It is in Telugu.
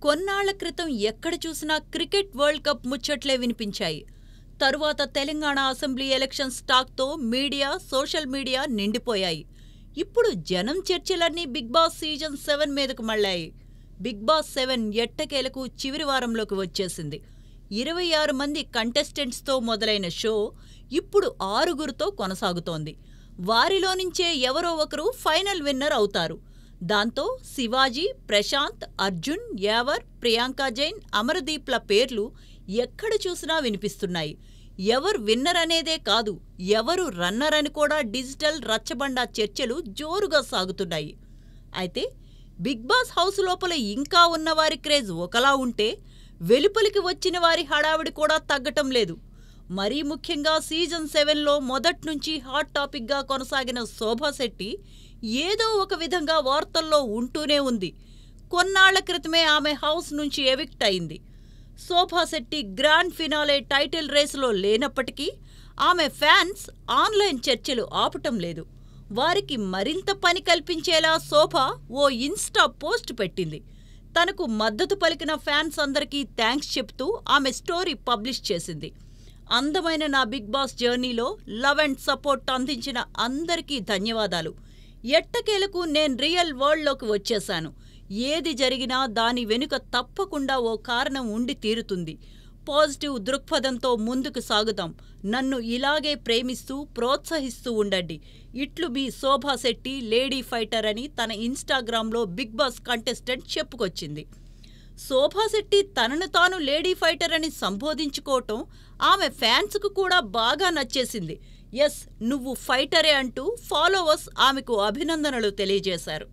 కొన్నాళ్ల క్రితం ఎక్కడ చూసినా క్రికెట్ వరల్డ్ కప్ ముచ్చట్లే వినిపించాయి. తరువాత తెలంగాణ అసెంబ్లీ ఎలక్షన్స్ టాక్తో మీడియా, సోషల్ మీడియా నిండిపోయాయి. ఇప్పుడు జనం చర్చలన్నీ బిగ్ బాస్ సీజన్ 7 మీదకు మళ్లాయి. బిగ్ బాస్ 7 ఎట్టకేలకు చివరి వారంలోకి వచ్చేసింది. 26 మంది కంటెస్టెంట్స్తో మొదలైన షో ఇప్పుడు 6గురితో కొనసాగుతోంది. వారిలో నుంచే ఎవరో ఒకరు ఫైనల్ విన్నర్ అవుతారు. దాంతో శివాజీ, ప్రశాంత్, అర్జున్, యావర్, ప్రియాంక జైన్, అమరదీప్ల పేర్లు ఎక్కడ చూసినా వినిపిస్తున్నాయి. ఎవరు విన్నర్ అనేదే కాదు, ఎవరు రన్నర్ అని కూడా డిజిటల్ రచ్చబండా చర్చలు జోరుగా సాగుతున్నాయి. అయితే బిగ్ బాస్ హౌస్ లోపల ఇంకా ఉన్నవారి క్రేజ్ ఒకలా ఉంటే, వెలుపలికి వచ్చిన వారి హడావిడి కూడా తగ్గటం లేదు. మరీ ముఖ్యంగా సీజన్ 7లో మొదట్నుంచి హాట్ టాపిక్గా కొనసాగిన శోభాశెట్టి ఏదో ఒక విధంగా వార్తల్లో ఉంటూనే ఉంది. కొన్నాళ్ల క్రితమే ఆమె హౌస్ నుంచి ఎవిక్ట్ అయింది. శోభాశెట్టి గ్రాండ్ ఫినాలే టైటిల్ రేసులో లేనప్పటికీ ఆమె ఫ్యాన్స్ ఆన్లైన్ చర్చలు ఆపటం లేదు. వారికి మరింత పని కల్పించేలా శోభ ఓ ఇన్స్టా పోస్ట్ పెట్టింది. తనకు మద్దతు పలికిన ఫ్యాన్స్ అందరికీ థ్యాంక్స్ చెప్తూ ఆమె స్టోరీ పబ్లిష్ చేసింది. అందమైన నా బిగ్ బాస్ జర్నీలో లవ్ అండ్ సపోర్ట్ అందించిన అందరికీ ధన్యవాదాలు. ఎట్టకేలకు నేను రియల్ వరల్డ్లోకి వచ్చేశాను. ఏది జరిగినా దాని వెనుక తప్పకుండా ఓ కారణం ఉండి తీరుతుంది. పాజిటివ్ దృక్పథంతో ముందుకు సాగుదాం. నన్ను ఇలాగే ప్రేమిస్తూ ప్రోత్సహిస్తూ ఉండండి. ఇట్లు మీ శోభాశెట్టి లేడీ ఫైటర్ అని తన ఇన్స్టాగ్రామ్లో బిగ్ బాస్ కంటెస్టెంట్ చెప్పుకొచ్చింది. శోభాశెట్టి తనను తాను లేడీ ఫైటర్ అని సంబోధించుకోవటం ఆమె ఫ్యాన్స్కు కూడా బాగా నచ్చేసింది. ఎస్, నువ్వు ఫైటరే అంటూ ఫాలోవర్స్ ఆమెకు అభినందనలు తెలియజేశారు.